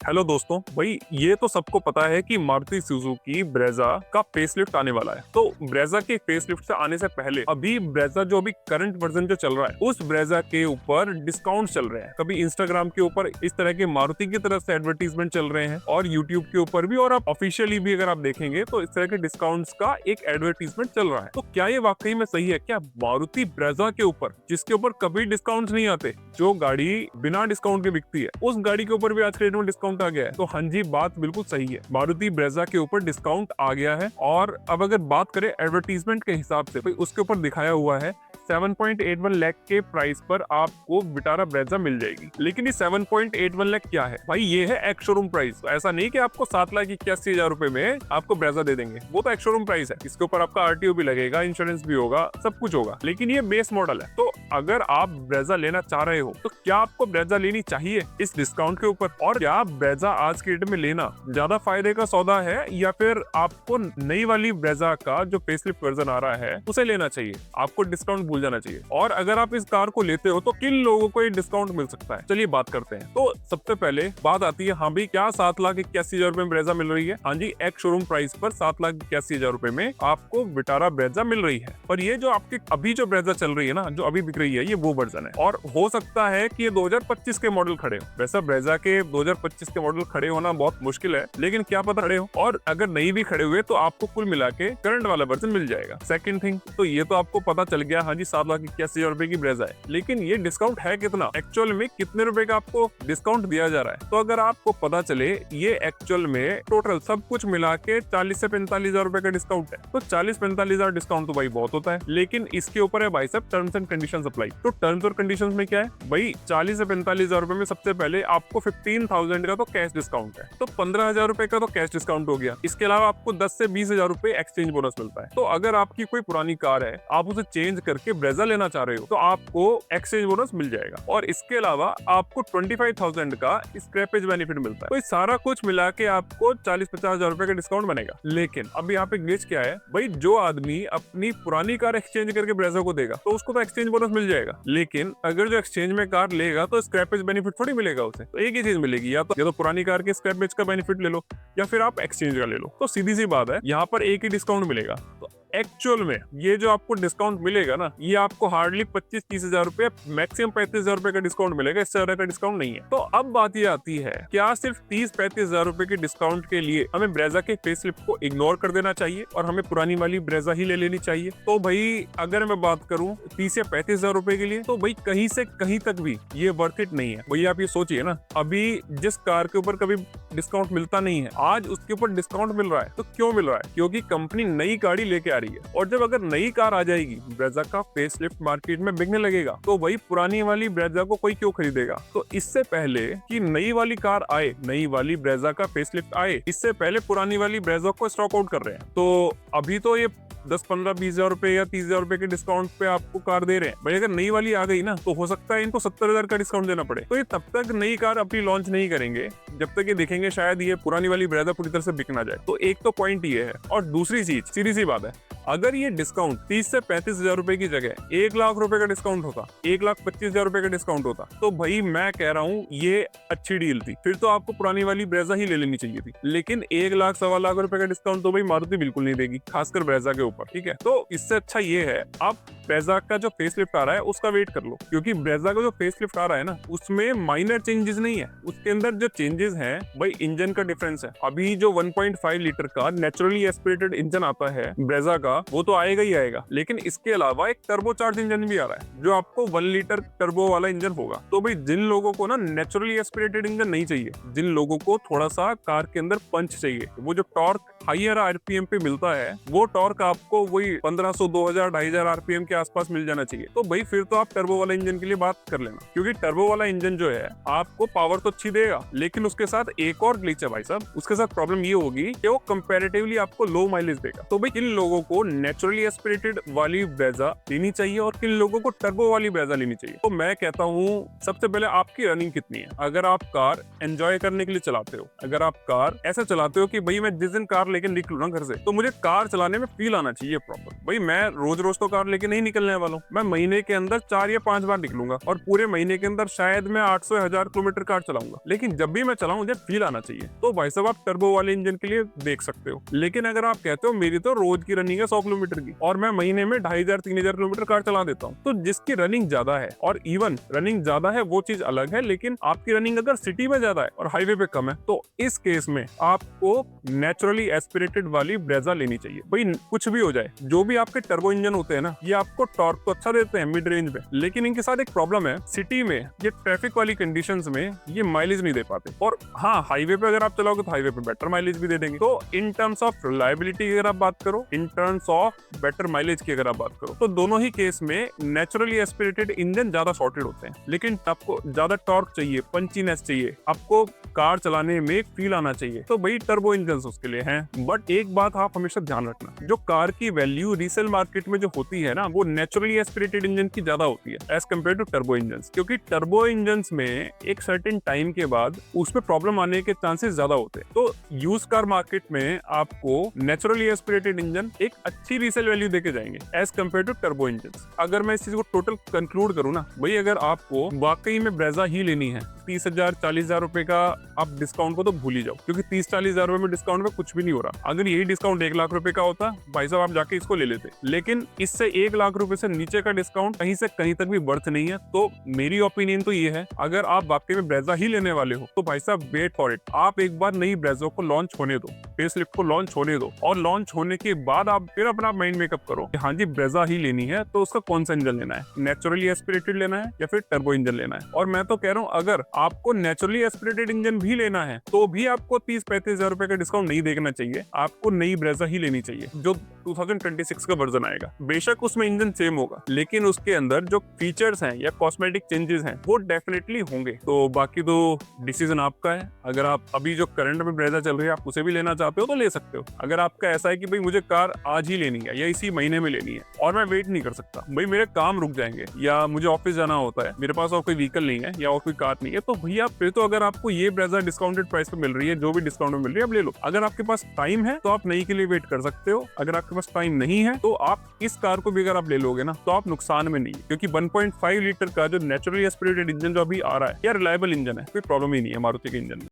Hello दोस्तों, भाई ये तो सबको पता है कि मारुति सुजुकी ब्रेजा का फेसलिफ्ट आने वाला है। तो ब्रेजा के फेसलिफ्ट से आने से पहले अभी ब्रेजा जो अभी करंट वर्जन जो चल रहा है उस ब्रेजा के ऊपर डिस्काउंट चल रहे हैं। कभी इंस्टाग्राम के ऊपर इस तरह के मारुति की तरफ से एडवर्टीजमेंट चल रहे हैं और यूट्यूब के ऊपर भी, और आप ऑफिशियली भी अगर आप देखेंगे तो इस तरह के डिस्काउंट्स का एक एडवर्टीजमेंट चल रहा है। तो क्या ये वाकई में सही है? क्या मारुति ब्रेजा के ऊपर, जिसके ऊपर कभी डिस्काउंट नहीं आते, जो गाड़ी बिना डिस्काउंट के बिकती है, उस गाड़ी के ऊपर भी आज के डेट में डिस्काउंट आ गया है? तो हाँ जी, बात बिल्कुल सही है, मारुति ब्रेजा के ऊपर डिस्काउंट आ गया है। और अब अगर बात करें एडवर्टीजमेंट के हिसाब से, भाई उसके ऊपर दिखाया हुआ है 7.81 लाख के प्राइस पर आपको विटारा ब्रेजा मिल जाएगी। लेकिन ये 7.81 लाख क्या है भाई? ये है एक्स शोरूम प्राइस। ऐसा नहीं कि आपको 7,81,000 रुपए में आपको ब्रेजा दे देंगे, वो तो एक्स शोरूम प्राइस है। इसके ऊपर आपका आरटीओ भी लगेगा, इंश्योरेंस भी होगा, सब कुछ होगा, लेकिन ये बेस मॉडल है। तो अगर आप ब्रेजा लेना चाह रहे हो तो क्या आपको ब्रेजा लेनी चाहिए इस डिस्काउंट के ऊपर? और क्या ब्रेजा आज के डेट में लेना ज्यादा फायदे का सौदा है, या फिर आपको नई वाली ब्रेजा का जो फेसलिफ्ट वर्जन आ रहा है उसे लेना चाहिए? आपको डिस्काउंट भूल जाना चाहिए। और अगर आप इस कार को लेते हो तो किन लोगों को ये डिस्काउंट मिल सकता है, चलिए बात करते हैं। तो सबसे पहले बात आती है, हाँ भाई, क्या 7,81,000 रुपए में ब्रेजा मिल रही है? हाँ जी, एक्स शोरूम प्राइस पर 7,81,000 रुपए में आपको विटारा ब्रेजा मिल रही है। पर ये जो आपकी अभी जो ब्रेजा चल रही है ना, जो अभी बिक रही है, ये वो वर्जन है। और हो सकता है कि ये 2025 के मॉडल खड़े हो। वैसा ब्रेजा के 2025 के मॉडल खड़े होना बहुत मुश्किल है, लेकिन क्या पता खड़े हो। और अगर नहीं भी खड़े हुए तो आपको कुल मिला के करंट वाला वर्जन मिल जाएगा। सेकंड थिंग, तो ये तो आपको पता चल गया, हाँ जी 7,81,000 रुपए की ब्रेजा है। लेकिन ये डिस्काउंट है कितना? एक्चुअल में कितने रुपए का आपको डिस्काउंट दिया जा रहा है? तो अगर आपको पता चले, ये एक्चुअल में टोटल सब कुछ मिला के 40 से 45,000 रुपए का डिस्काउंट है। तो 40-45,000 डिस्काउंट तो भाई बहुत होता है, लेकिन इसके ऊपर है भाई साहब टर्म्स एंड कंडीशंस अप्लाई। तो टर्म्स और कंडीशंस में क्या है भाई? 40 से 45,000 रुपए में सबसे पहले आपको 15,000 का तो कैश डिस्काउंट है, तो 15,000 रुपए का तो कैश डिस्काउंट हो गया। इसके अलावा आपको 10 से 20,000 रुपए एक्सचेंज बोनस मिलता है। तो अगर आपकी कोई पुरानी कार है, आप उसे चेंज करके ब्रेजा लेना चाह रहे हो, तो आपको एक्सचेंज बोनस मिल जाएगा। और इसके अलावा आपको 25,000 का स्क्रैपेज बेनिफिट मिलता है। तो सारा कुछ मिला के आपको 40-50,000 रुपए का डिस्काउंट बनेगा। लेकिन अब यहाँ पे ग्लिच क्या है भाई? जो आदमी अपनी पुरानी कार एक्सचेंज करके ब्रेजा को देगा तो उसको तो एक्सचेंज बोनस मिल जाएगा, लेकिन अगर जो एक्सचेंज में कार लेगा तो स्क्रैपेज बेनिफिट थोड़ी मिलेगा उसे। तो एक ही चीज मिलेगी, या तो पुरानी कार के स्क्रैपेज का बेनिफिट ले लो, या फिर आप एक्सचेंज का ले लो। तो सीधी सी बात है, यहाँ पर एक ही डिस्काउंट मिलेगा। तो एक्चुअल में ये जो आपको डिस्काउंट मिलेगा ना, ये आपको हार्डली 25-30,000 रुपए, मैक्सिमम 35,000 रुपए का डिस्काउंट मिलेगा। इससे ज्यादा का डिस्काउंट नहीं है। तो अब बात ये आती है, क्या सिर्फ 30-35,000 रुपए के डिस्काउंट के लिए हमें ब्रेजा के फेसलिफ्ट को इग्नोर कर देना चाहिए और हमें पुरानी वाली ब्रेजा ही ले लेनी चाहिए? तो भाई अगर मैं बात करूं 30 या 35,000 रुपए के लिए, तो भाई कहीं से कहीं तक भी ये वर्थ इट नहीं है। भैया आप ये सोचिए ना, अभी जिस कार के ऊपर कभी डिस्काउंट मिलता नहीं है, आज उसके ऊपर डिस्काउंट मिल रहा है। तो क्यों मिल रहा है? क्योंकि कंपनी नई गाड़ी लेके आ रही है। और जब अगर नई कार आ जाएगी, ब्रेजा का फेसलिफ्ट मार्केट में बिकने लगेगा, तो वही पुरानी वाली ब्रेजा को कोई क्यों खरीदेगा? तो इससे पहले कि नई वाली कार आए, नई वाली ब्रेजा का फेसलिफ्ट आए, इससे पहले पुरानी वाली ब्रेजा को स्टॉक आउट कर रहे हैं। तो अभी तो ये 10-15-20,000 रुपए या 30,000 रुपए के डिस्काउंट पे आपको कार दे रहे हैं। भाई अगर नई वाली आ गई ना, तो हो सकता है इनको 70,000 का डिस्काउंट देना पड़े। तो ये तब तक नई कार अपनी लॉन्च नहीं करेंगे जब तक ये देखेंगे शायद ये पुरानी वाली ब्रेजा पूरी तरह से बिक ना जाए। तो एक तो पॉइंट ये है। और दूसरी चीज, सीधी सी बात है, अगर ये डिस्काउंट 30 से 35,000 रुपए की जगह 1 लाख रुपए का डिस्काउंट होता, 1,25,000 रुपए का डिस्काउंट होता, तो भाई मैं कह रहा हूँ ये अच्छी डील थी। फिर तो आपको पुरानी वाली ब्रेजा ही ले लेनी चाहिए थी। लेकिन 1 लाख 1.25 लाख रुपए का डिस्काउंट तो भाई मारुति बिल्कुल नहीं देगी, खासकर ब्रेजा के ऊपर। ठीक है, तो इससे अच्छा ये है, आप ब्रेजा का जो फेसलिफ्ट आ रहा है उसका वेट कर लो। क्योंकि ब्रेजा का जो फेसलिफ्ट आ रहा है ना, उसमें माइनर चेंजेस नहीं है। उसके अंदर जो चेंजेस हैं भाई, इंजन का डिफरेंस है। अभी जो 1.5 लीटर का नेचुरली एस्पिरेटेड इंजन आता है ब्रेजा का, वो तो आएगा ही आएगा, लेकिन इसके अलावा एक टर्बोचार्ज इंजन भी आ रहा है, जो आपको 1 लीटर टर्बो वाला इंजन होगा। तो भाई जिन लोगों को ना नेचुरली एस्पिरेटेड इंजन नहीं चाहिए, जिन लोगों को थोड़ा सा कार के अंदर पंच चाहिए, वो जो टॉर्क हायर आरपीएम पे मिलता है, वो टॉर्क आपको वही 1500, 2000, 2500 आरपीएम के आसपास मिल जाना चाहिए। तो भाई फिर तो आप टर्बो वाला इंजन के लिए बात कर लेना, क्योंकि टर्बो वाला इंजन जो है आपको पावर तो अच्छी देगा, लेकिन उसके साथ एक और ग्लिच है भाई साहब। उसके साथ प्रॉब्लम ये होगी कि वो कंपैरेटिवली आपको लो माइलेज देगा। तो भाई किन लोगों को नेचुरली एस्पिरेटेड वाली ब्रेजा लेनी चाहिए और किन लोगों को टर्बो वाली ब्रेजा लेनी चाहिए? तो मैं कहता हूँ सबसे पहले आपकी रनिंग कितनी है। अगर आप कार एंजॉय करने के लिए चलाते हो, अगर आप कार ऐसा चलाते हो कि भाई मैं जिस दिन कार लेके निकलूं ना घर से, तो मुझे कार चलाने में फील आना चाहिए प्रॉपर। भाई मैं रोज रोज तो कार लेके नहीं निकलने वाला हूँ। मैं महीने के अंदर 4 या 5 बार निकलूंगा और पूरे महीने के अंदर शायद मैं 800 या 1000 किलोमीटर कार चलाऊंगा। लेकिन जब भी मैं चलाऊं मुझे फील आना चाहिए। तो भाई साहब आप टर्बो वाले इंजन के लिए देख सकते हो। लेकिन अगर आप कहते हो मेरी तो रोज की रनिंग है 100 किलोमीटर की और मैं महीने में 2500-3000 किलोमीटर कार चला देता हूँ, तो जिसकी रनिंग ज्यादा है और इवन रनिंग ज्यादा है वो चीज अलग है, लेकिन आपकी रनिंग अगर सिटी में ज्यादा है और हाईवे पे कम है, तो इस केस में आपको नेचुरली एस्पिरेटेड वाली ब्रेजा लेनी चाहिए। भाई कुछ भी हो जाए, जो भी आपके टर्बो इंजन होते हैं ना, ये आपको टॉर्क तो अच्छा देते हैं मिड रेंज में, लेकिन इनके साथ एक प्रॉब्लम है, सिटी में ये ट्रैफिक वाली कंडीशंस में ये माइलेज नहीं दे पाते। और हाँ, हाईवे पे अगर आप चलाओगे तो हाईवे पे बेटर माइलेज भी दे देंगे। तो इन टर्म्स ऑफ रिलायबिलिटी की अगर आप बात करो, in terms of better mileage की अगर आप बात करो, तो दोनों ही केस में नेचुरली एस्पिरेटेड इंजन ज्यादा सॉर्टेड होते हैं। लेकिन आपको ज्यादा टॉर्क चाहिए, पंचीनेस चाहिए, आपको कार चलाने में फील आना चाहिए, तो भाई टर्बो इंजन उसके लिए हैं। बट एक बात आप हमेशा ध्यान रखना, जो कार की वैल्यू रीसेल मार्केट में जो होती है ना, वो नेचुरली एस्पिरेटेड इंजन की ज्यादा होती है as compare to turbo engine, क्योंकि टर्बो इंजन में एक सर्टेन टाइम के बाद उसमें प्रॉब्लम आने के चांसेस ज्यादा होते हैं। तो यूज कार मार्केट में आपको नेचुरली एस्पिरेटेड इंजन एक अच्छी रीसेल वैल्यू देके जाएंगे as compare to turbo engine. अगर मैं इस चीज को टोटल कंक्लूड करूँ ना, भाई अगर आपको वाकई में ब्रेजा ही लेनी है, 30,000-40,000 रुपए का आप डिस्काउंट को तो भूल ही जाओ, क्योंकि 30-40,000 रुपए में डिस्काउंट में कुछ भी नहीं हो रहा। अगर यही डिस्काउंट 1 लाख रुपए का होता, भाई साहब आप जाके इसको ले लेते। लेकिन इससे 1 लाख रुपए से नीचे का डिस्काउंट कहीं से कहीं तक भी बर्थ नहीं है। तो मेरी ओपिनियन तो ये है, अगर आप वाकई में ब्रेजा ही लेने वाले हो तो भाई साहब वेट फॉर इट। आप एक बार नई ब्रेजा को लॉन्च होने दो, फेसलिफ्ट को लॉन्च होने दो, और लॉन्च होने के बाद आप फिर अपना माइंड मेकअप करो कि हाँ जी ब्रेजा ही लेनी है, तो उसका कौन सा इंजन लेना है, नेचुरली एस्पिरेटेड लेना है या फिर टर्बो इंजन लेना है। और मैं तो कह रहा हूँ, अगर आपको नेचुरली एस्पिरेटेड इंजन भी लेना है तो भी आपको 30-35 हजार रुपए का डिस्काउंट नहीं देखना चाहिए, आपको नई ब्रेजा ही लेनी चाहिए जो 2026 का वर्जन आएगा। बेशक उसमें इंजन सेम होगा, लेकिन उसके अंदर जो फीचर्स हैं या कॉस्मेटिक चेंजेस हैं वो डेफिनेटली होंगे। तो बाकी तो डिसीजन आपका है। अगर आप अभी जो करंट में ब्रेजा चल रही है आप उसे भी लेना चाहते हो तो ले सकते हो। अगर आपका ऐसा है कि भाई मुझे कार आज ही लेनी है या इसी महीने में लेनी है और मैं वेट नहीं कर सकता, भाई मेरे काम रुक जाएंगे या मुझे ऑफिस जाना होता है, मेरे पास और कोई व्हीकल नहीं है या और कोई कार नहीं है, तो भैया फिर तो अगर आपको ये ब्रेजा डिस्काउंटेड प्राइस पे मिल रही है, जो भी डिस्काउंट में मिल रही है, आप ले लो। अगर आपके पास टाइम है तो आप नई के लिए वेट कर सकते हो। अगर आपके पास टाइम नहीं है तो आप इस कार को भी अगर आप ले लोगे ना, तो आप नुकसान में नहीं है, क्योंकि 1.5 लीटर का जो नेचुरली एस्पिरेटेड इंजन जो अभी आ रहा है या रिलायबल इंजन है, कोई प्रॉब्लम ही नहीं है मारुति के इंजन में।